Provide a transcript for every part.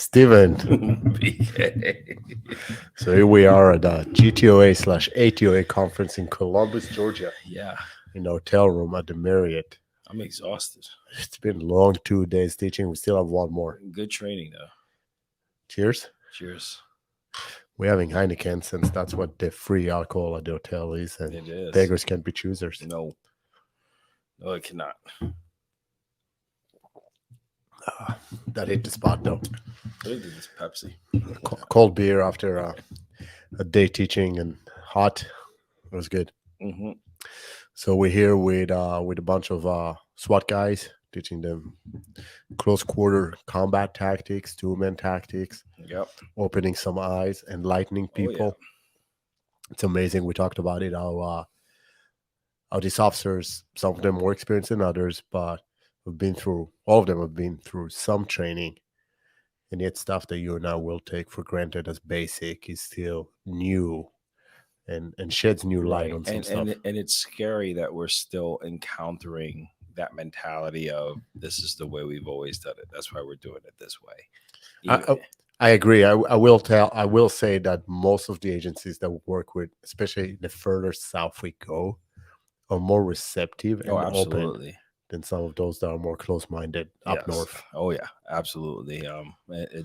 Steven. BK. So here we are at the GTOA/ATOA conference in Columbus, Georgia, Yeah, in the hotel room at the Marriott. I'm exhausted. It's been a long 2 days teaching. We still have one more. Good training though. Cheers. Cheers. We're having Heineken since that's what the free alcohol at the hotel is, and It is. beggars can't be choosers. No, it cannot. That hit the spot though. I think this Pepsi. Cold beer after a day teaching and hot. It was good. Mm-hmm. So we're here with a bunch of SWAT guys, teaching them close quarter combat tactics, 2-man tactics, Yep. opening some eyes, enlightening people. Oh, It's amazing. We talked about it. How these officers, some of them more experienced than others, but all of them have been through some training, and yet stuff that you and I will take for granted as basic is still new. And sheds new light on some stuff. And it's scary that we're still encountering that mentality of this is the way we've always done it. That's why we're doing it this way. I agree. I will say that most of the agencies that we work with, especially the further south we go, are more receptive and open than some of those that are more close-minded up north. Oh yeah, absolutely.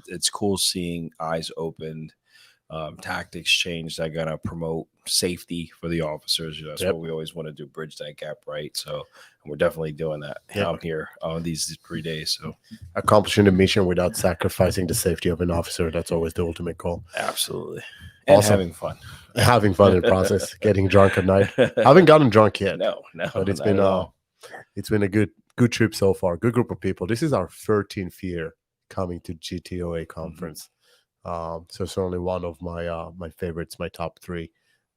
It's cool seeing eyes opened. Tactics change that are going to promote safety for the officers. That's what we always want to do, bridge that gap, right? So we're definitely doing that out here on these 3 days. So accomplishing the mission without sacrificing the safety of an officer, that's always the ultimate goal. Absolutely. And also, having fun. Having fun in the process, getting drunk at night. I haven't gotten drunk yet. No. But it's been a good trip so far. Good group of people. This is our 13th year coming to GTOA conference. So it's only one of my favorites, my top 3,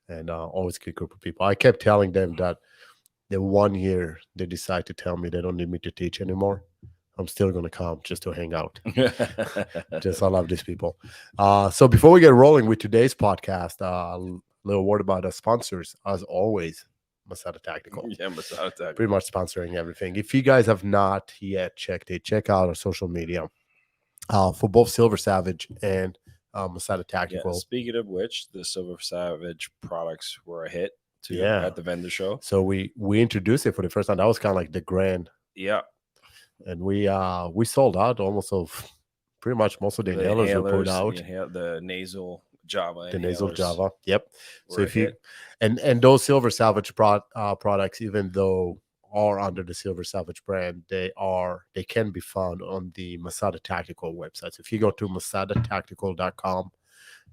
and always a good group of people. I kept telling them that the 1 year they decide to tell me they don't need me to teach anymore, I'm still going to come just to hang out. Just I love these people. So before we get rolling with today's podcast, a little word about our sponsors. As always, Masada Tactical. Yeah, Masada Tactical. Pretty much sponsoring everything. If you guys have not yet checked it, check out our social media. For both Silver Savage and Masada Tactical. Yeah, speaking of which, the Silver Savage products were a hit at the vendor show. So we introduced it for the first time. That was kind of like the grand. Yeah. And we sold out almost of pretty much most of the inhalers we put out. The nasal Java. The nasal Java. Yep. So if you and those Silver Savage products, even though are under the Silver Savage brand, they can be found on the Masada Tactical website. So if you go to masadatactical.com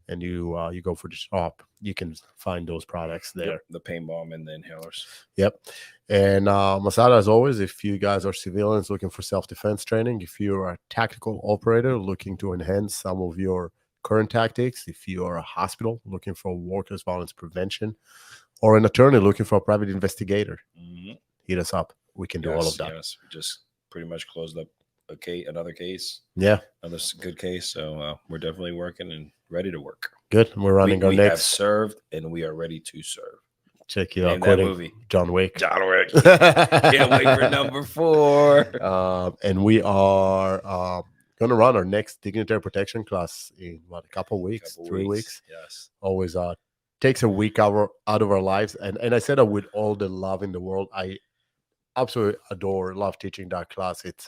and you go for the shop, you can find those products there. Yep, the pain bomb and the inhalers. Yep. And Masada, as always, if you guys are civilians looking for self-defense training, if you're a tactical operator looking to enhance some of your current tactics, if you are a hospital looking for workers' violence prevention, or an attorney looking for a private investigator, hit us up. We can do all of that. Yes, we just pretty much closed up another case. Yeah, another good case. So we're definitely working and ready to work. Good. We're running our next. We have served and we are ready to serve. Check you out. That movie, John Wick. John Wick. Can't wait for number 4. And we are going to run our next dignitary protection class in a couple weeks, 3 weeks. Yes. Always takes a week out of our lives, and I said that with all the love in the world. I absolutely love teaching that class. It's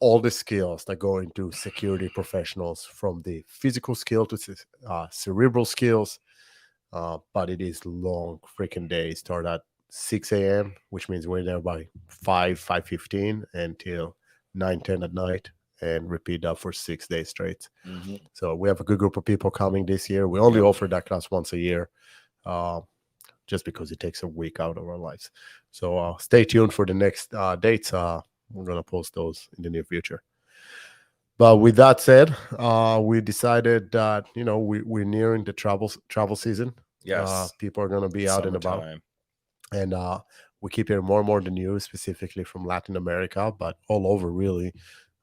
all the skills that go into security professionals, from the physical skill to cerebral skills. But it is long freaking days. Start at 6 a.m., which means we're there by 5:15 until 9:10 at night, and repeat that for 6 days straight. So we have a good group of people coming this year. We only offer that class once a year, just because it takes a week out of our lives. So stay tuned for the next dates. We're going to post those in the near future. But with that said, we decided that, we're nearing the travel season. Yes. People are going to be out and about. And we keep hearing more and more in the news, specifically from Latin America, but all over really,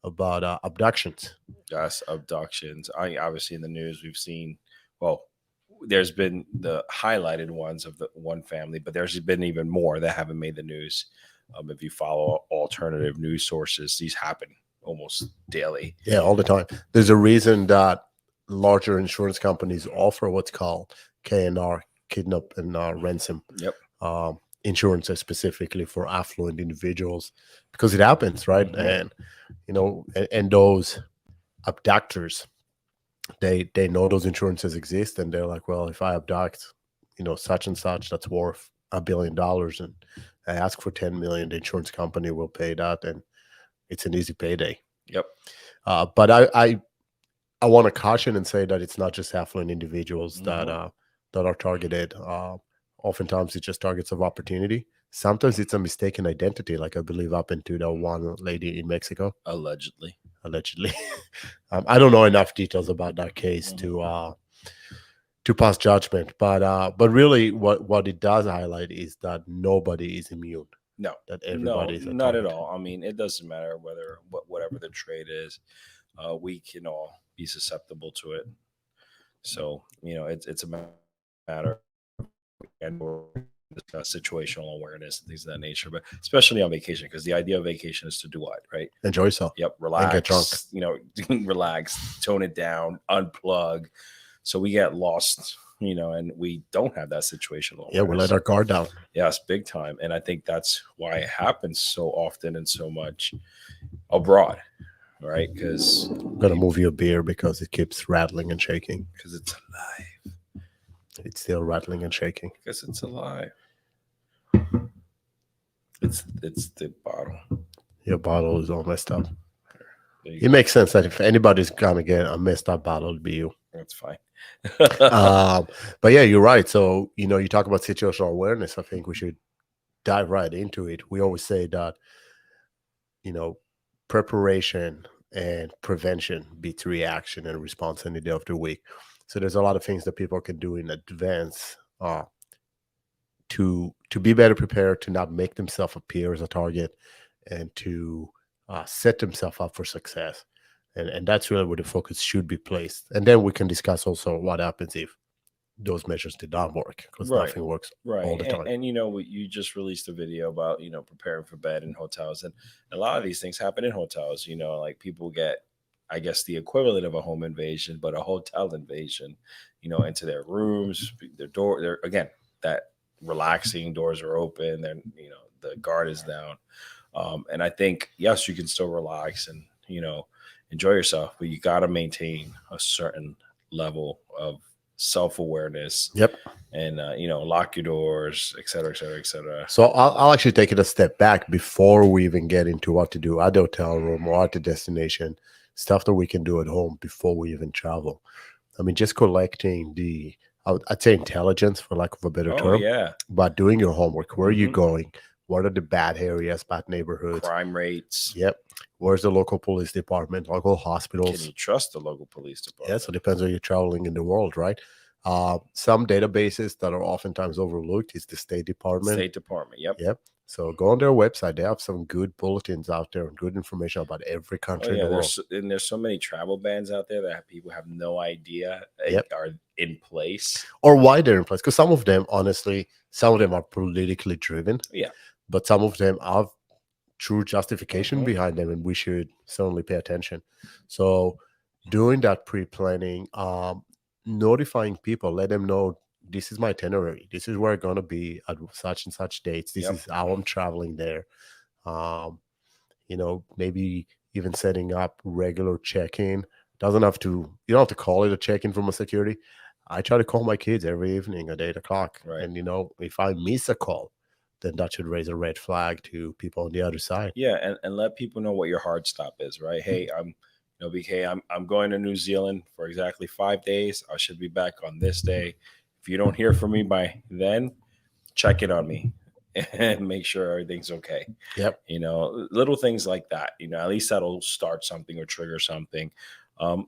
about abductions. Yes, abductions. Obviously in the news we've seen, there's been the highlighted ones of the one family, but there's been even more that haven't made the news. If you follow alternative news sources, these happen almost daily. Yeah, all the time. There's a reason that larger insurance companies offer what's called KNR, kidnap and ransom Yep. insurances specifically for affluent individuals because it happens, right? Mhm. And and those abductors, they know those insurances exist, and they're like, well, if I abduct, such and such that's worth $1 billion, and I ask for 10 million, the insurance company will pay that, and it's an easy payday. Yep. But I want to caution and say that it's not just affluent individuals Mhm. that are targeted. Oftentimes, it's just targets of opportunity. Sometimes it's a mistaken identity, like I believe happened to the one lady in Mexico, Allegedly. allegedly. I don't know enough details about that case Mhm. to pass judgment, but really, what it does highlight is that nobody is immune. No, That no, everybody is a not at target. all. I mean, it doesn't matter whatever the trade is, we can all be susceptible to it. So it's a matter and discuss situational awareness and things of that nature, but especially on vacation, because the idea of vacation is to do what, right? Enjoy yourself Yep, and get drunk. relax. Relax, tone it down, unplug. So we get lost, and we don't have that situational Yeah, we let awareness. our guard down. Yes, big time. And I think that's why it happens so often and so much abroad, right? Because I'm gonna move you a beer because it keeps rattling and shaking. it's alive. It's still rattling and shaking. Because it's alive. It's the bottle. Your bottle is all messed up. There you It go. makes sense that if anybody's gonna get a messed up bottle, it'd be you. That's fine. But yeah, you're right. So you talk about situational awareness. I think we should dive right into it. We always say that you know preparation and prevention beats reaction and response any day of the week. So there's a lot of things that people can do in advance to be better prepared, to not make themselves appear as a target, and to set themselves up for success. And that's really where the focus should be placed. And then we can discuss also what happens if those measures did not work, because Right. nothing works all Right. the time. And you just released a video about, preparing for bed in hotels. And a lot of these things happen in hotels, like people get, I guess, the equivalent of a home invasion, but a hotel invasion, into their rooms, their door, their, again, that relaxing doors are open, then, the guard is down. And I think, yes, you can still relax and, enjoy yourself, but you got to maintain a certain level of self-awareness Yep. and lock your doors, et cetera, et cetera, et cetera. So I'll actually take it a step back before we even get into what to do at the hotel room or at the destination, stuff that we can do at home before we even travel. I mean, just collecting I'd say intelligence, for lack of a better Oh term, yeah. but doing your homework. Where are you Mhm. going? What are the bad areas, bad neighborhoods? Crime rates. Yep. Where's the local police department, local Can hospitals? you trust the local police Yeah, department? so it depends where you're traveling in the world, right? Some databases that are oftentimes overlooked is the State Department. State Department. Yep. Yep. So go on their website. They have some good bulletins out there and good information about every Oh country in yeah. the world. There's so many travel bans out there that people have no idea Yep. are in place. Or why they're in place. Because some of them, honestly, some of them are politically driven. Yeah. But some of them have true justification Mhm. behind them, and we should certainly pay attention. So doing that pre-planning, notifying people, let them know this is my itinerary, this is where I'm going to be at such and such dates, this Yep. is how I'm traveling there. um, maybe even setting up regular check-in. Doesn't have to You don't have to call it a check-in from a security. I try to call my kids every evening at 8 o'clock, Right. and if I miss a call, then that should raise a red flag to people on the other side. Yeah, and let people know what your hard stop is, right? Hey, BK, I'm going to New Zealand for exactly 5 days. I should be back on this day. If you don't hear from me by then, check in on me and make sure everything's okay. Yep. Little things like that. At least that'll start something or trigger something.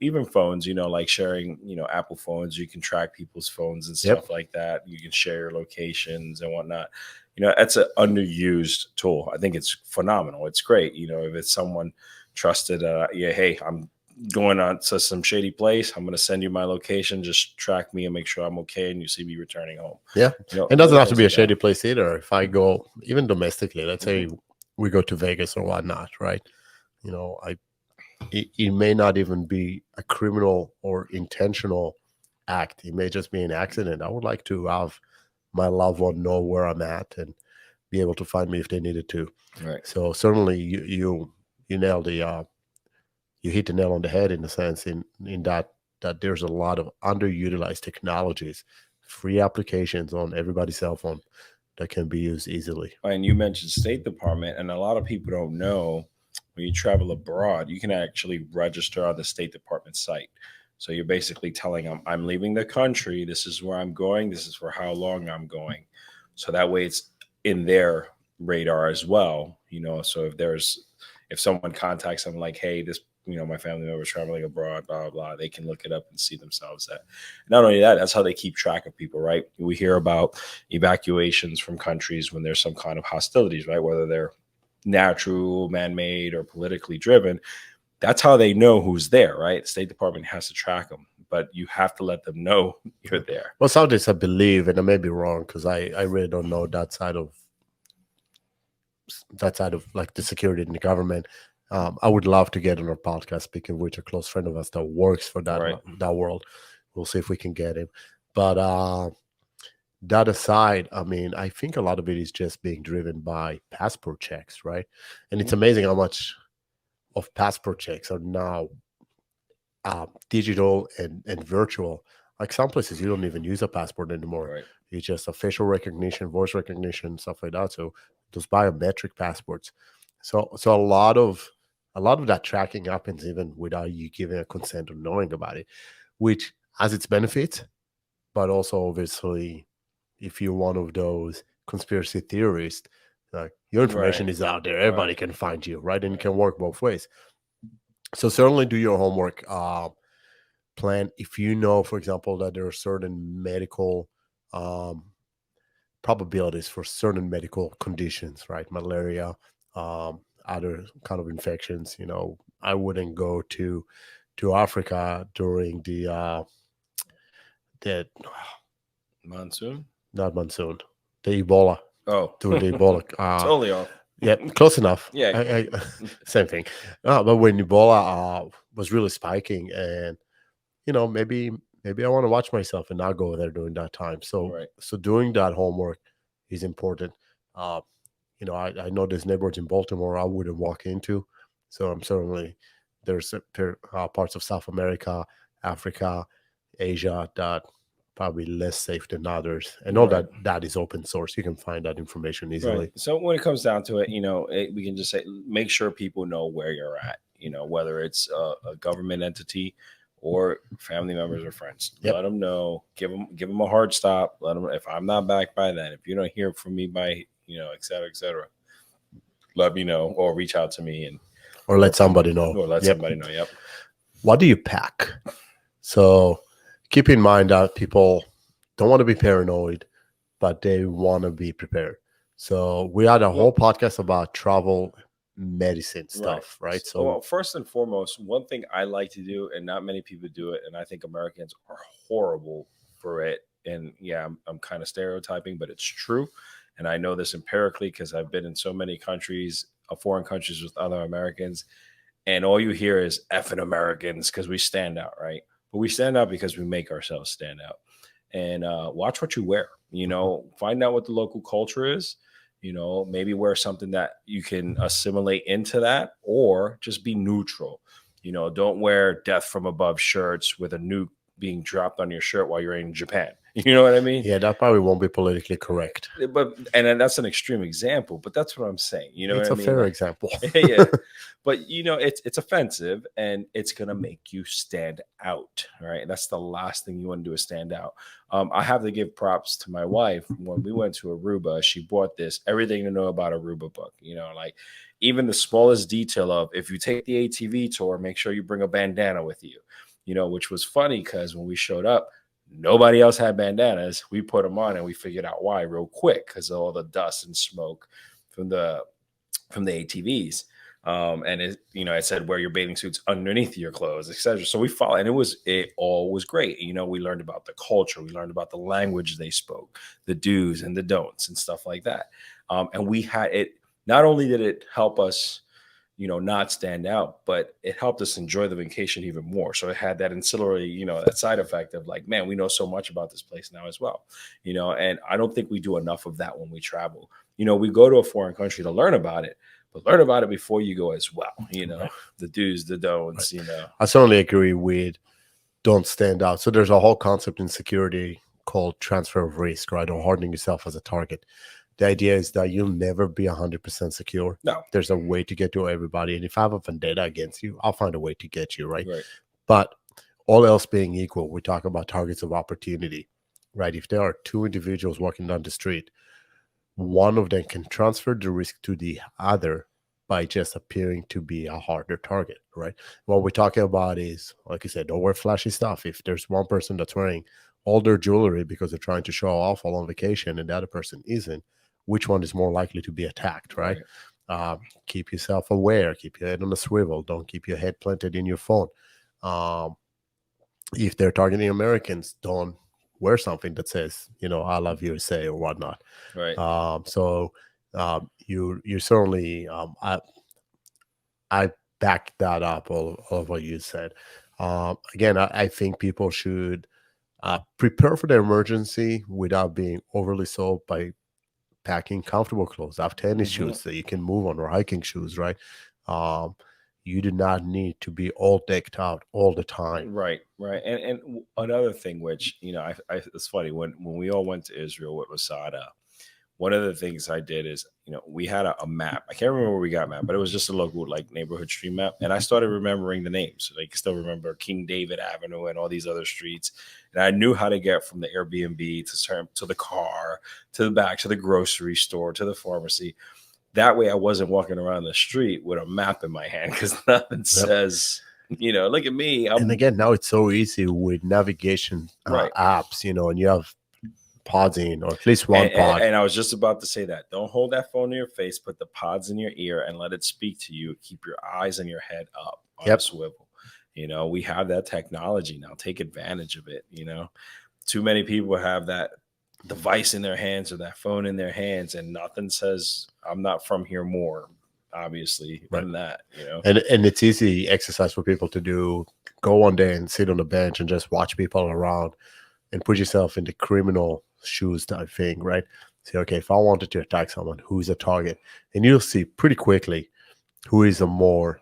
Even phones, like sharing, Apple phones, you can track people's phones and stuff like that. You can share your locations and whatnot. That's an underused tool. I think it's phenomenal. It's great. If it's someone trusted, yeah, hey, I'm going on to some shady place. I'm going to send you my location. Just track me and make sure I'm okay. And you see me returning home. Yeah. It doesn't have to be a shady place either. If I go, even domestically, let's say we go to Vegas or whatnot, right? I it may not even be a criminal or intentional act. It may just be an accident. I would like to have my loved one know where I'm at and be able to find me if they needed to. Right. So certainly you nailed the you hit the nail on the head in the sense in that there's a lot of underutilized technologies, free applications on everybody's cell phone that can be used easily. And you mentioned State Department, and a lot of people don't know when you travel abroad, you can actually register on the State Department site. So you're basically telling them, I'm leaving the country. This is where I'm going. This is for how long I'm going. So that way it's in their radar as well. So if someone contacts them like, hey, this, my family member is traveling abroad, blah, blah, blah, they can look it up and see themselves that. Not only that, that's how they keep track of people, right? We hear about evacuations from countries when there's some kind of hostilities, right? Whether they're natural, man-made, or politically driven. That's how they know who's there, right? The State Department has to track them, but you have to let them know you're there. Well, some days I believe, and I may be wrong because I really don't know that side of like the security in the government. I would love to get on our podcast, speaking with a close friend of us that works for that Right. that world. We'll see if we can get him. But that aside, I mean, I think a lot of it is just being driven by passport checks, right? And it's amazing how much of passport checks are now digital and virtual. Like some places, you don't even use a passport anymore. Right. It's just a facial recognition, voice recognition, stuff like that. So those biometric passports. So a lot of that tracking happens even without you giving a consent or knowing about it, which has its benefits, but also obviously, if you're one of those conspiracy theorists, like your information Right. is out there, everybody Right. can find you, right? And it Right. can work both ways. So certainly do your homework. Plan if you know, for example, that there are certain medical um, probabilities for certain medical conditions, right? Malaria, other kind of infections. I wouldn't go to Africa during the Monsoon. not monsoon, the Ebola, Oh, during the Ebola. totally off. Yeah, close enough. Yeah. Same thing. But when Ebola was really spiking, and maybe I want to watch myself and not go there during that time. So Right. so doing that homework is important. Uh, I know there's neighborhoods in Baltimore I wouldn't walk into, so I'm certainly there's parts of South America, Africa, Asia that probably less safe than others. And all Right. that is open source. You can find that information Right. easily. So when it comes down to it, we can just say, make sure people know where you're at, whether it's a government entity or family members or friends. Yep. Let them know, give them a hard stop. Let them, if I'm not back by then, if you don't hear from me by, et cetera, let me know or reach out to me and Or let somebody know. or let Yep. somebody know. Yep. What do you pack? So keep in mind that people don't want to be paranoid, but they want to be prepared. So we had a whole podcast about travel medicine stuff, right? Well, So first and foremost, one thing I like to do, and not many people do it, and I think Americans are horrible for it. And yeah, I'm kind of stereotyping, but it's true. And I know this empirically because I've been in so many countries, foreign countries with other Americans, and all you hear is effing Americans because we stand out, right? But we stand out because we make ourselves stand out. And watch what you wear. Find out what the local culture is. Maybe wear something that you can assimilate into that, or just be neutral. Don't wear death from above shirts with a nuke being dropped on your shirt while you're in Japan. You know what I mean? yeah, that probably won't be politically correct. But and then that's an extreme example, but that's what I'm saying. You know It's what I a mean? fair Like, example. yeah, but it's offensive and it's gonna make you stand out. Right? That's the last thing you want to do is stand out. I have to give props to my wife. When we went to Aruba, she bought this everything to know about Aruba book. Like even the smallest detail of if you take the ATV tour, make sure you bring a bandana with you. Which was funny because when we showed up, nobody else had bandanas. We put them on and we figured out why real quick because of all the dust and smoke from the ATVs. And it said wear your bathing suits underneath your clothes, etc. So we followed, and it all was great. We learned about the culture, we learned about the language they spoke, the do's and the don'ts, and stuff like that. And we had it. Not only did it help us, not stand out, but it helped us enjoy the vacation even more. So it had that ancillary, that side effect of like, man, we know so much about this place now as well, and I don't think we do enough of that when we travel. We go to a foreign country to learn about it, but learn about it before you go as well, Right. the do's, the Right. don'ts, I certainly agree with don't stand out. So there's a whole concept in security called transfer of risk, right? Or hardening yourself as a target. The idea is that you'll never be 100% secure. No. There's a way to get to everybody. And if I have a vendetta against you, I'll find a way to get you, right? Right. But all else being equal, we talk about targets of opportunity, right? If there are two individuals walking down the street, one of them can transfer the risk to the other by just appearing to be a harder target, right? What we're talking about is, like you said, don't wear flashy stuff. If there's one person that's wearing all their jewelry because they're trying to show off while on vacation and the other person isn't, which one is more likely to be attacked, right? Right. Keep yourself aware, keep your head on a swivel, don't keep your head planted in your phone. Um, if they're targeting Americans, don't wear something that says, I love USA or whatnot. Right. So you certainly I back that up, all of what you said. Again, I think people should prepare for the emergency without being overly sold by packing comfortable clothes. Have tennis Mhm. shoes that you can move on, or hiking shoes, right? Um, you do not need to be all decked out all the time. Right, right, and another thing, which it's funny when we all went to Israel with Masada. One of the things I did is, we had a map. I can't remember where we got map, but it was just a local like neighborhood street map, and I started remembering the names. Like, still remember King David Avenue and all these other streets, and I knew how to get from the Airbnb to the car, to the back, to the grocery store, to the pharmacy. That way, I wasn't walking around the street with a map in my hand because nothing Yep. says, look at me. And I'm again, now it's so easy with navigation right. apps, and you have pods in, or at least one And, pod. and I was just about to say that. Don't hold that phone to your face. Put the pods in your ear and let it speak to you. Keep your eyes and your head up on a Yep. swivel. We have that technology now. Take advantage of it. Too many people have that device in their hands or that phone in their hands, and nothing says I'm not from here more, obviously, Right. than that. And it's easy exercise for people to do. Go one day and sit on the bench and just watch people around and put yourself in the criminal shoes type thing, right? Say, okay, if I wanted to attack someone, who's a target? And you'll see pretty quickly who is a more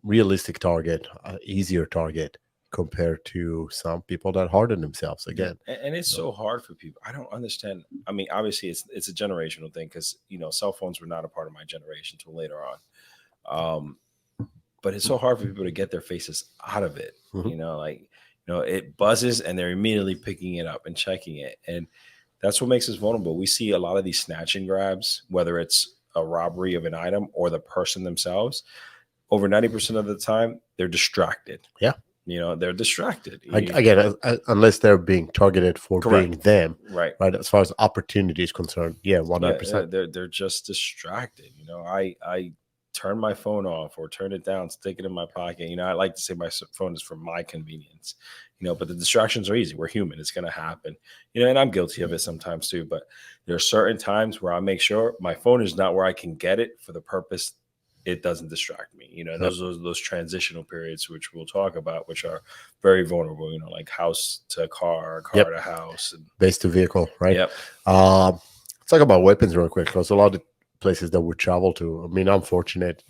realistic target, easier target compared to some people that harden themselves Yeah, again. and it's so hard for people. I don't understand. I mean, obviously, it's a generational thing because cell phones were not a part of my generation until later on. Um, but it's so hard for people to get their faces out of it. Mhm. Like it buzzes and they're immediately picking it up and checking it, and that's what makes us vulnerable. We see a lot of these snatch and grabs, whether it's a robbery of an item or the person themselves. Over 90% of the time, they're distracted. Yeah. They're distracted. Again, unless they're being targeted for being Correct. them, Right. right? As far as opportunity is concerned, yeah, Yeah, 100%. they're just distracted. I turn my phone off or turn it down, stick it in my pocket. I like to say my phone is for my convenience. But the distractions are easy. We're human. It's going to happen. And I'm guilty of it sometimes too. But there are certain times where I make sure my phone is not where I can get it for the purpose it doesn't distract me. Those transitional periods, which we'll talk about, which are very vulnerable. Like house to car, car Yep. to house, and Base to vehicle, right? Yep. Let's talk about weapons real quick, because a lot of places that we travel to, I mean, I'm fortunate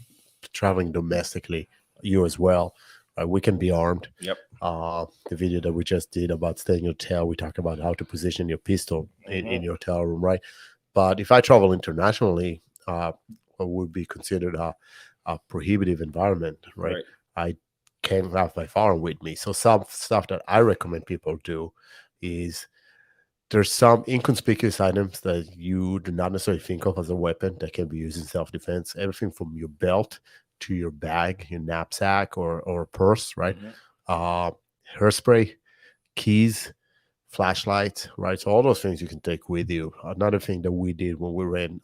traveling domestically, you as well, right? We can be armed. Yep. The video that we just did about staying in your hotel, we talked about how to position your pistol in your hotel room, right? But if I travel internationally, what would be considered a prohibitive environment, right? I can't have my firearm with me. So some stuff that I recommend people do is there's some inconspicuous items that you do not necessarily think of as a weapon that can be used in self-defense. Everything from your belt to your bag, your knapsack, or purse, right? Hairspray, keys, flashlights, right? So all those things you can take with you. Another thing that we did when we ran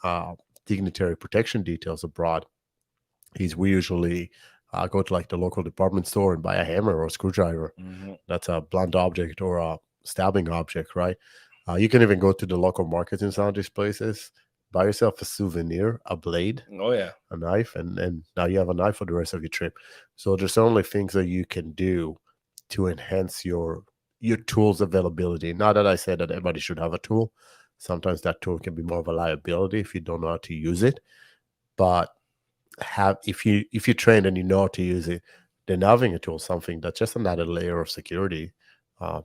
dignitary protection details abroad is we usually go to like the local department store and buy a hammer or a screwdriver. That's a blunt object or a stabbing object, right? You can even go to the local markets in some of these places, buy yourself a souvenir, a blade, Oh yeah. a knife, and now you have a knife for the rest of your trip. So there's only things that you can do to enhance your tools availability. Not that I said that everybody should have a tool. Sometimes that tool can be more of a liability if you don't know how to use it. But have if you train and you know how to use it, then having a tool is something that's just another layer of security.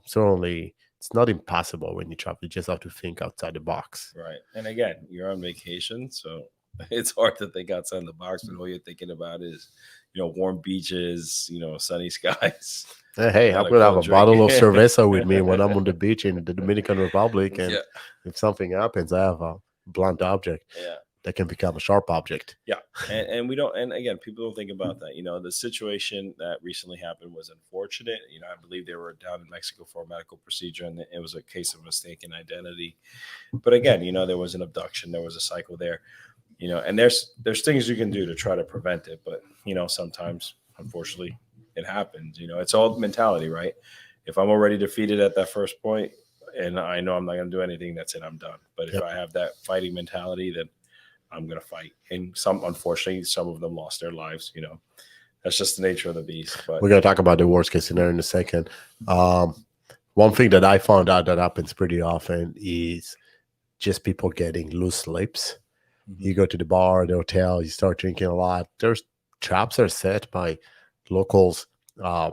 Certainly, it's not impossible when you travel. You just have to think outside the box. Right. And again, you're on vacation, so it's hard to think outside the box when all you're thinking about is, warm beaches, sunny skies, Hey, I'm not a gonna have cold a drink. bottle of cerveza with me when I'm on the beach in the Dominican Republic, and Yeah. if something happens, I have a blunt object Yeah. that can become a sharp object. Yeah. And we don't, and again, people don't think about that. The situation that recently happened was unfortunate. I believe they were down in Mexico for a medical procedure, and it was a case of mistaken identity. But again, there was an abduction, there was a cycle there, and there's things you can do to try to prevent it. But, sometimes, unfortunately, it happens. It's all mentality, right? If I'm already defeated at that first point and I know I'm not going to do anything, that's it, I'm done. But if Yep. I have that fighting mentality, then I'm going to fight. And unfortunately, some of them lost their lives. That's just the nature of the beast. But We're gonna talk about the worst case scenario in a second. One thing that I found out that happens pretty often is just people getting loose lips. You go to the bar, the hotel, you start drinking a lot. There's traps are set by locals. Uh,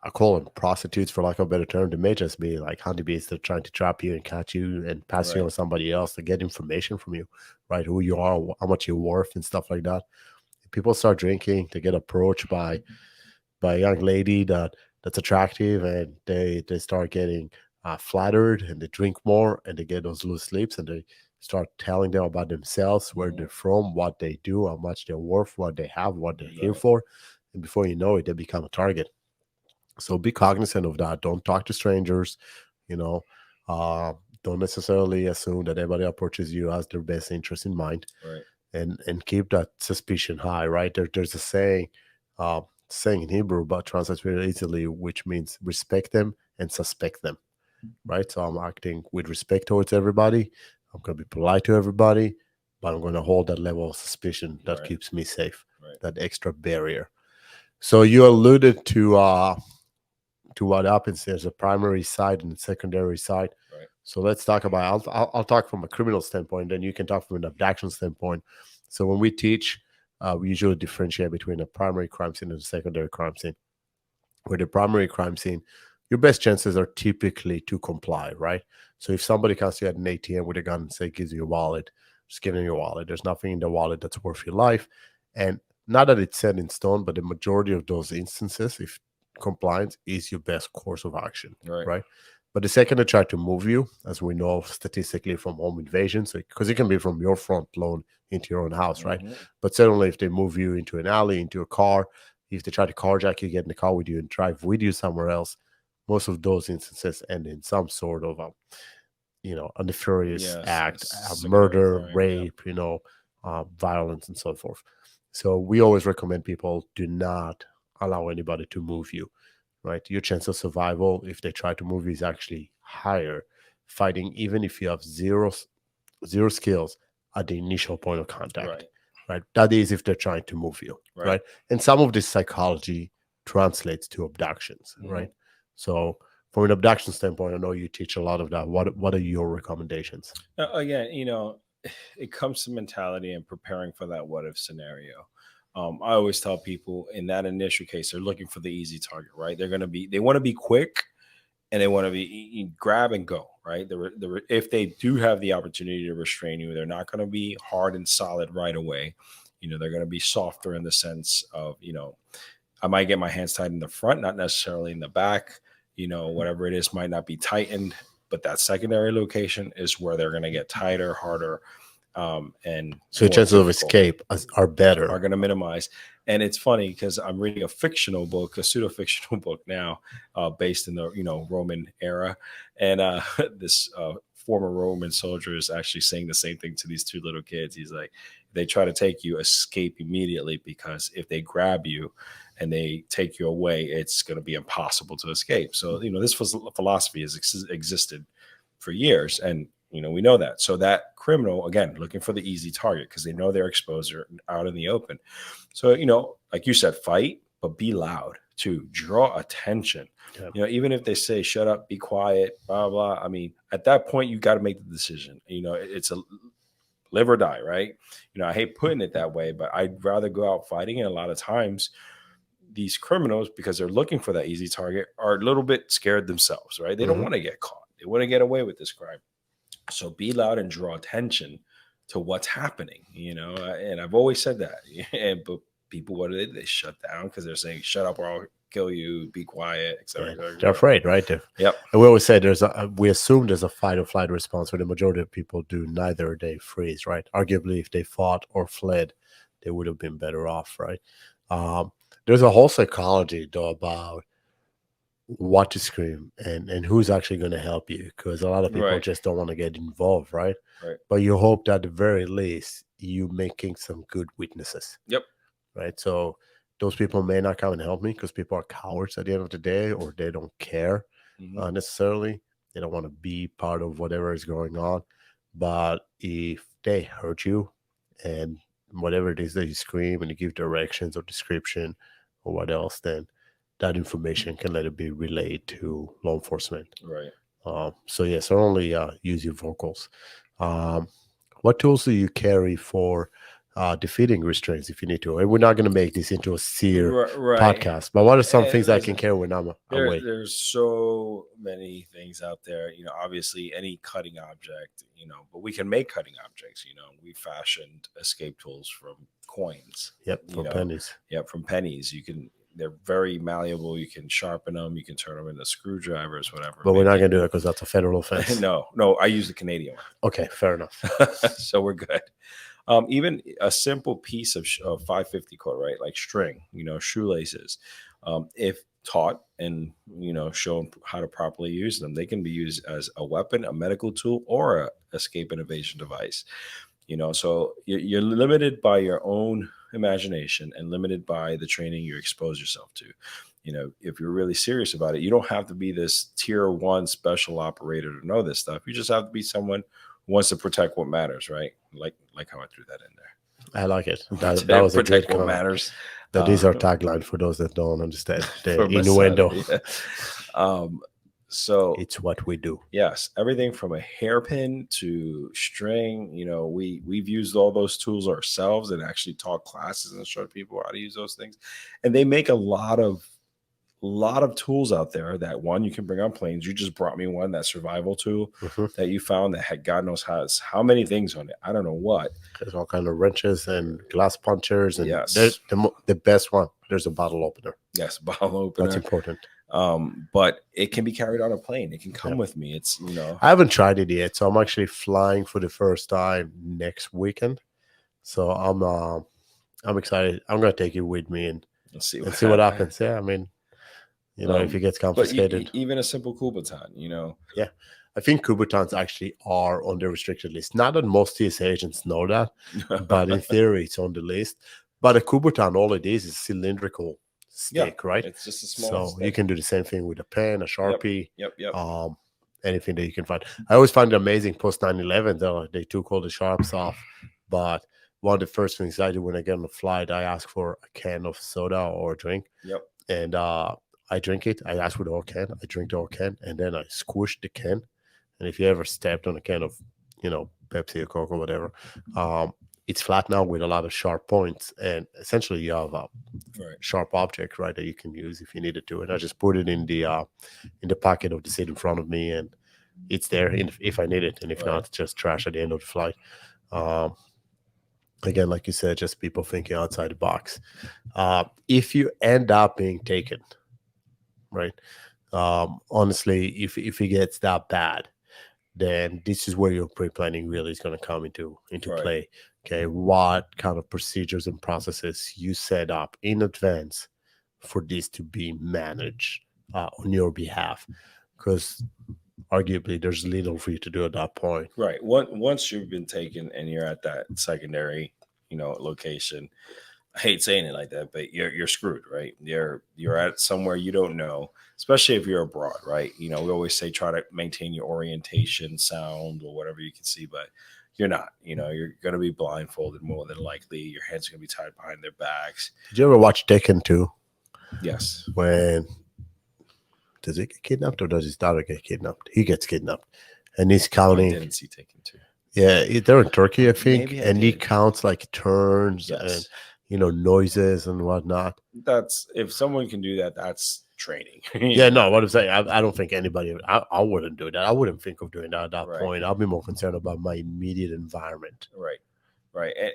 I call them prostitutes for lack of a better term. They may just be like honeybees. They're trying to trap you and catch you and pass you right, on to somebody else to get information from you, right? Who you are, how much you're worth, and stuff like that. People start drinking. They get approached by a young lady that's attractive, and they start getting flattered, and they drink more, and they get those loose lips, and they start telling them about themselves, where they're from, what they do, how much they're worth, what they have, what they're here right, for, and before you know it, they become a target. So be cognizant of that. Don't talk to strangers. You know, uh, don't necessarily assume that everybody approaches you has their best interest in mind, right, and keep that suspicion high. Right there's a saying in Hebrew, but translates very easily, which means respect them and suspect them. Right, so I'm acting with respect towards everybody. I'm going to be polite to everybody, but I'm going to hold that level of suspicion that right, keeps me safe, right, that extra barrier. So you alluded to what happens. There's a primary side and a secondary side. right, So let's talk about. I'll talk from a criminal standpoint, then you can talk from an abduction standpoint. So when we teach, we usually differentiate between a primary crime scene and a secondary crime scene. Where the primary crime scene, your best chances are typically to comply, right? So if somebody comes to you at an ATM with a gun and say gives you a wallet, just give them your wallet. There's nothing in the wallet that's worth your life, and not that it's set in stone, but the majority of those instances, if compliance is your best course of action, right. right? But the second they try to move you, as we know statistically from home invasions, because it can be from your front lawn into your own house, right? Mm-hmm. But certainly if they move you into an alley, into a car, if they try to carjack you, get in the car with you, and drive with you somewhere else, most of those instances end in some sort of a nefarious Yes, act, secondary murder, crime. Yeah, rape, violence, and so forth. So we always recommend people do not allow anybody to move you. Right, your chance of survival if they try to move you is actually higher. Fighting, even if you have zero skills at the initial point of contact, right, right? That is if they're trying to move you, right. right? And some of this psychology translates to abductions, Mm-hmm. right? So from an abduction standpoint, I know you teach a lot of that. What are your recommendations? Again, it comes to mentality and preparing for that what if scenario. I always tell people in that initial case, they're looking for the easy target, right? They want to be quick and they want to be grab and go, right? If they do have the opportunity to restrain you, they're not going to be hard and solid right away. They're going to be softer in the sense of, I might get my hands tied in the front, not necessarily in the back. Whatever it is might not be tightened, but that secondary location is where they're going to get tighter, harder, and So your more chances of difficult, escape are are better. going to minimize. And it's funny because I'm reading a fictional book, a pseudo fictional book now, based in the Roman era, and this former Roman soldier is actually saying the same thing to these two little kids. He's like, they try to take you, escape immediately, because if they grab you and they take you away, it's going to be impossible to escape. So this philosophy has existed for years, and We know that. So that criminal, again, looking for the easy target because they know they're exposed or out in the open. So, like you said, fight, but be loud to draw attention. Yeah. Even if they say, shut up, be quiet, blah, blah. I mean, at that point, you got to make the decision. It's a live or die, right? I hate putting it that way, but I'd rather go out fighting. And a lot of times, these criminals, because they're looking for that easy target, are a little bit scared themselves, right? They don't want to get caught. They want to get away with this crime. So be loud and draw attention to what's happening, and I've always said that. But people, what do? They shut down because they're saying, shut up or I'll kill you, be quiet, etc. Yeah, they're afraid, right? Yep. And we always say we assume there's a fight or flight response, but the majority of people do neither. They freeze, right? Arguably, if they fought or fled, they would have been better off, right? There's a whole psychology, though, about what to scream and who's actually going to help you, because a lot of people Right. just don't want to get involved, right? Right. But you hope that at the very least you making some good witnesses. Yep. Right. So those people may not come and help me because people are cowards at the end of the day, or they don't care necessarily. They don't want to be part of whatever is going on. But if they hurt you and whatever it is that you scream and you give directions or description or what else, then that information can let it be relayed to law enforcement. Right. So yes, only use your vocals. What tools do you carry for defeating restraints if you need to? And we're not going to make this into a seer podcast, but what are some things I can carry when I'm away? There's so many things out there. Obviously any cutting object. But we can make cutting objects. We fashioned escape tools from coins. Yep, from pennies. Yep, from pennies. They're very malleable. You can sharpen them. You can turn them into screwdrivers, whatever. But we're not going to do that because that's a federal offense. No, I use the Canadian one. Okay, fair enough. So we're good. Even a simple piece of 550 cord, right? Like string, shoelaces. If taught and, shown how to properly use them, they can be used as a weapon, a medical tool, or a escape and evasion device. So you're limited by your own imagination and limited by the training you expose yourself to. If you're really serious about it, you don't have to be this tier 1 special operator to know this stuff. You just have to be someone who wants to protect what matters, right? Like how I threw that in there. I like it. That was a good what matters. That is our tagline for those that don't understand the innuendo. So it's what we do. Yes, everything from a hairpin to string. We've used all those tools ourselves and actually taught classes and showed people how to use those things. And they make a lot of tools out there that you can bring on planes. You just brought me one, that survival tool that you found that had God knows how many things on it. I don't know what. There's all kind of wrenches and glass punchers, and yes, the best one. There's a bottle opener. Yes, bottle opener. That's important. But it can be carried on a plane. It can come with me. It's I haven't tried it yet, so I'm actually flying for the first time next weekend. So I'm excited. I'm gonna take it with me and see what happens. Yeah, I mean, if it gets confiscated. But even a simple Kubotan, Yeah. I think Kubotans actually are on the restricted list. Not that most TSA agents know that, but in theory, it's on the list. But a Kubotan, all it is cylindrical stick, right? It's just a small stick. You can do the same thing with a pen, a Sharpie. Yep. Anything that you can find. I always find it amazing post 9/11, though. They took all the sharps off. But one of the first things I do when I get on the flight, I ask for a can of soda or a drink. Yep. And I drink it. I ask for the whole can. I drink the whole can, and then I squish the can. And if you ever stepped on a can of, Pepsi or Coke or whatever, it's flat now with a lot of sharp points, and essentially you have a sharp object, right, that you can use if you needed to. And I just put it in the pocket of the seat in front of me, and it's there if I need it, and if not, it's just trash at the end of the flight. Again, like you said, just people thinking outside the box. If you end up being taken, right? Honestly, if it gets that bad, then this is where your pre-planning really is going to come into play. Okay, what kind of procedures and processes you set up in advance for this to be managed on your behalf? Because arguably, there's little for you to do at that point. Right. Once you've been taken and you're at that secondary, location, I hate saying it like that, but you're screwed, right? You're at somewhere you don't know, especially if you're abroad, right? We always say try to maintain your orientation, sound, or whatever you can see, but you're not. You're going to be blindfolded more than likely. Your hands are going to be tied behind their backs. Did you ever watch Taken 2? Yes. When does he get kidnapped or does his daughter get kidnapped? He gets kidnapped, and he's I counting. didn't see Taken 2. Yeah, they're in Turkey, I think, Maybe I and he did. counts like turns and Yes. noises and whatnot. That's if someone can do that, that's training. Yeah, no, what I'm saying, I don't think anybody, I wouldn't do that. I wouldn't think of doing that at that Right. point. I'll be more concerned about my immediate environment. Right.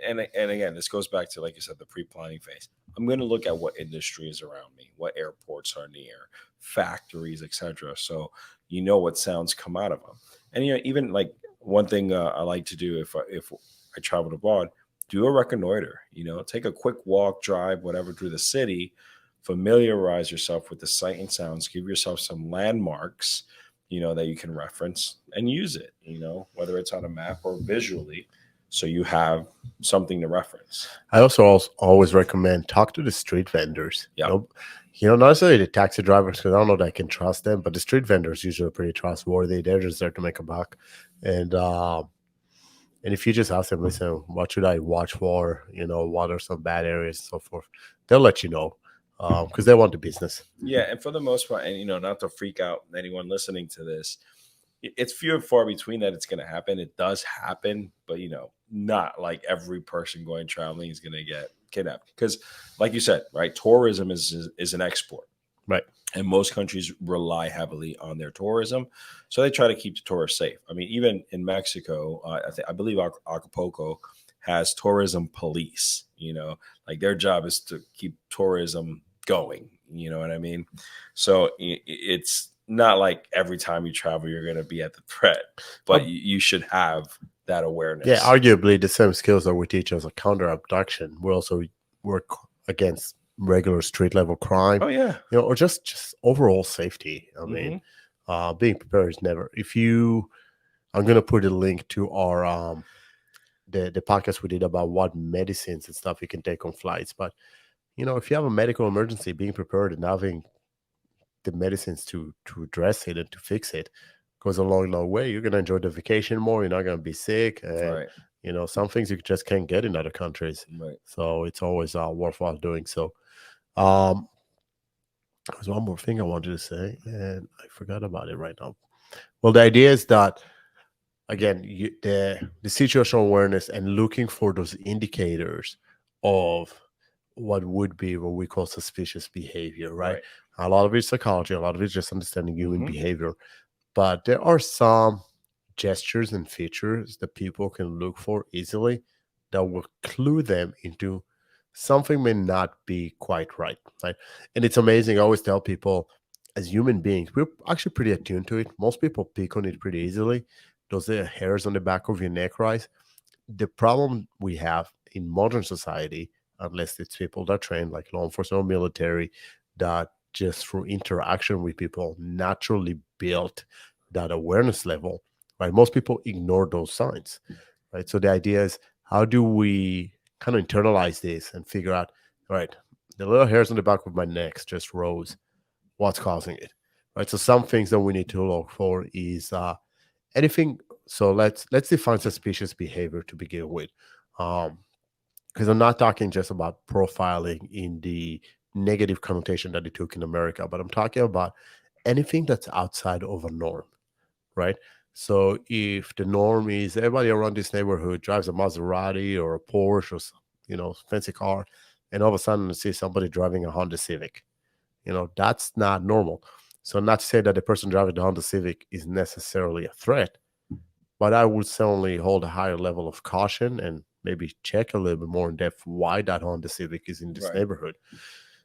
And again, this goes back to, like you said, the pre-planning phase. I'm going to look at what industry is around me, what airports are near, factories, etc. So what sounds come out of them. And even like one thing I like to do if I travel abroad, do a reconnoiter. Take a quick walk, drive, whatever, through the city. Familiarize yourself with the sight and sounds. Give yourself some landmarks, that you can reference and use it. Whether it's on a map or visually, so you have something to reference. I also always recommend talk to the street vendors. Yeah. Not necessarily the taxi drivers, because I don't know that I can trust them, but the street vendors usually are pretty trustworthy. They're just there to make a buck. And if you just ask them, listen, what should I watch for? What are some bad areas and so forth? They'll let you know because they want the business. Yeah, and for the most part, and not to freak out anyone listening to this, it's few and far between that it's going to happen. It does happen, but not like every person going traveling is going to get kidnapped. Because, like you said, right, tourism is an export, right? And most countries rely heavily on their tourism, so they try to keep the tourists safe. I mean, even in Mexico, I believe Acapulco has tourism police. Like their job is to keep tourism going. You know what I mean? So it's not like every time you travel you're going to be at the threat, but you should have that awareness. Yeah, arguably the same skills that we teach as a counter abduction, we also work against regular street level crime. Oh yeah. Or just overall safety. I mean, being prepared is never. I'm going to put a link to our the podcast we did about what medicines and stuff you can take on flights. But if you have a medical emergency, being prepared and having the medicines to address it and to fix it goes a long way. You're going to enjoy the vacation more. You're not going to be sick. And, right. Some things you just can't get in other countries. Right. So it's always worthwhile doing so. There's one more thing I wanted to say, and I forgot about it right now. Well, the idea is that, again, the situational awareness and looking for those indicators of what would be what we call suspicious behavior, right? A lot of it's psychology, a lot of it's just understanding human behavior. But there are some gestures and features that people can look for easily that will clue them into something may not be quite right. And it's amazing. I always tell people, as human beings, we're actually pretty attuned to it. Most people pick on it pretty easily. Those hairs on the back of your neck, right? The problem we have in modern society, unless it's people that train like law enforcement or military, that just through interaction with people naturally built that awareness level, right? Most people ignore those signs, right? So the idea is, how do we kind of internalize this and figure out, all right, the little hairs on the back of my neck just rose. What's causing it, right? So some things that we need to look for is anything. So let's define suspicious behavior to begin with, because I'm not talking just about profiling in the negative connotation that it took in America, but I'm talking about anything that's outside of a norm, right? So if the norm is everybody around this neighborhood drives a Maserati or a Porsche or fancy car, and all of a sudden you see somebody driving a Honda Civic, that's not normal. So not to say that the person driving the Honda Civic is necessarily a threat, but I would certainly hold a higher level of caution and maybe check a little bit more in depth why that Honda Civic is in this neighborhood.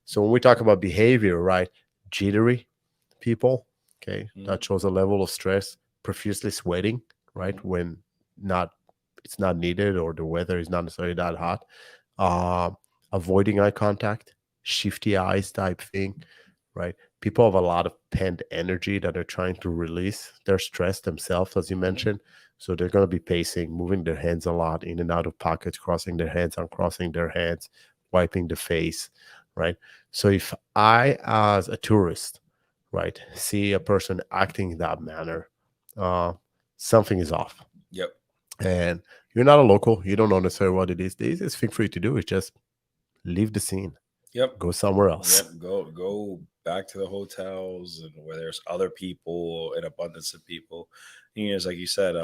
So when we talk about behavior, right, jittery people, okay, that shows a level of stress, profusely sweating, right, when it's not needed or the weather is not necessarily that hot, avoiding eye contact, shifty eyes type thing, right? People have a lot of pent energy that they're trying to release. They're stressed themselves, as you mentioned. So they're going to be pacing, moving their hands a lot in and out of pockets, crossing their hands, uncrossing their hands, wiping the face, right? So if I, as a tourist, right, see a person acting in that manner, uh, something is off. Yep. And you're not a local, you don't know necessarily what it is. The easiest thing for you to do is just leave the scene, Yep. go somewhere else. Yep. Go back to the hotels and where there's other people, an abundance of people. And, it's like you said,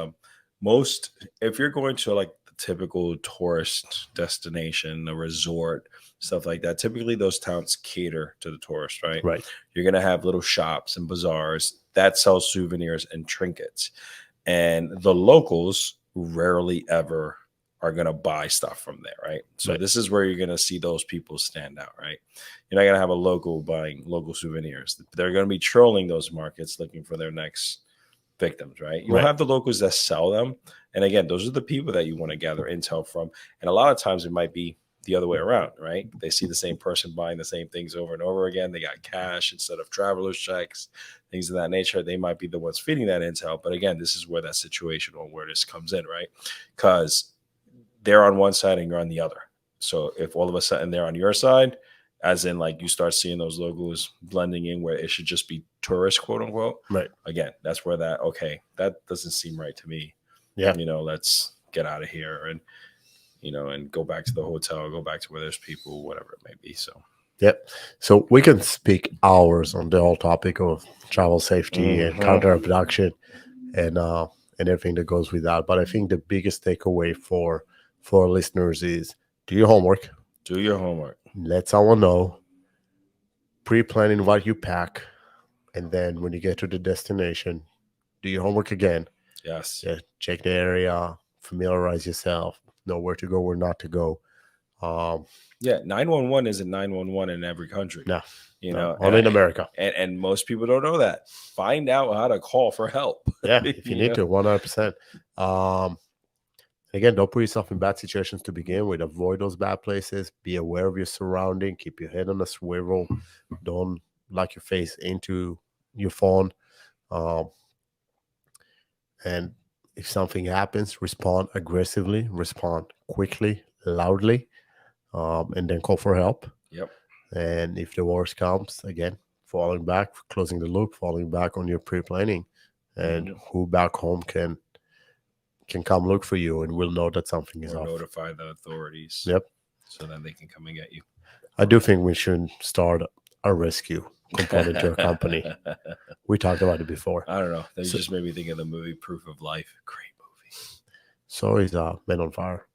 most if you're going to like the typical tourist destination, a resort, stuff like that, typically those towns cater to the tourist, right? Right. You're gonna have little shops and bazaars that sell souvenirs and trinkets. And the locals rarely ever are going to buy stuff from there, right? So Right. this is where you're going to see those people stand out, right? You're not going to have a local buying local souvenirs. They're going to be trolling those markets looking for their next victims, right? You'll Right. have the locals that sell them. And again, those are the people that you want to gather intel from. And a lot of times it might be the other way around, right? They see the same person buying the same things over and over again. They got cash instead of traveler's checks, things of that nature. They might be the ones feeding that intel. But again, this is where that situational awareness comes in, right? Because they're on one side and you're on the other. So if all of a sudden they're on your side, as in like you start seeing those logos blending in where it should just be tourist, quote unquote. Right. Again, that's where that doesn't seem right to me. Yeah. Let's get out of here and go back to the hotel, go back to where there's people, whatever it may be. So Yep. So we can speak hours on the whole topic of travel safety and counter abduction and everything that goes with that. But I think the biggest takeaway for our listeners is do your homework. Do your homework. Let someone know. Pre-planning what you pack, and then when you get to the destination, do your homework again. Yes. Yeah, check the area, familiarize yourself, know where to go, where not to go. Yeah, 911 isn't 911 in every country. No, only in America. And most people don't know that. Find out how to call for help. Yeah, if you need to, 100%. Again, don't put yourself in bad situations to begin with. Avoid those bad places. Be aware of your surrounding. Keep your head on a swivel. Don't lock your face into your phone. And if something happens, respond aggressively, respond quickly, loudly, and then call for help. Yep. And if the worst comes, again, falling back, closing the loop, falling back on your pre-planning, and who back home can come look for you and will know that something is off. Notify the authorities. Yep. So then they can come and get you. I do think we should start a rescue component to a company. We talked about it before. I don't know. That just made me think of the movie Proof of Life. Great movie. So is Men on Fire.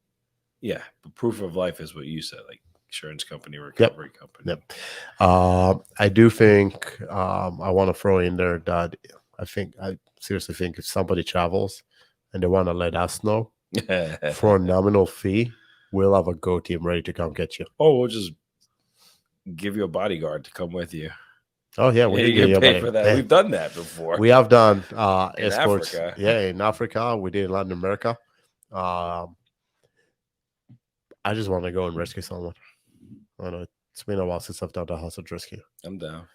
Yeah, but Proof of Life is what you said, like insurance company, recovery company. Yep. I do think I want to throw in there that I seriously think if somebody travels and they want to let us know for a nominal fee, we'll have a go team ready to come get you. Oh, we'll just give you a bodyguard to come with you. Oh yeah, we get paid for that. We've done that before. We have done in escorts. Africa. Yeah, in Africa, we did in Latin America. I just want to go and rescue someone. I know it's been a while since I've done the hostage rescue. I'm down.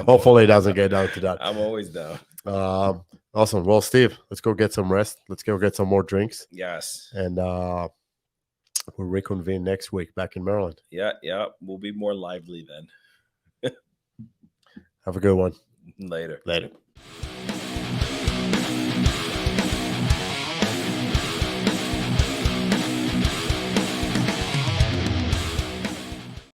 Hopefully, it doesn't get down to that. I'm always down. Awesome. Well, Steve, let's go get some rest. Let's go get some more drinks. Yes. And we'll reconvene next week back in Maryland. Yeah. We'll be more lively then. Have a good one. Later. Later.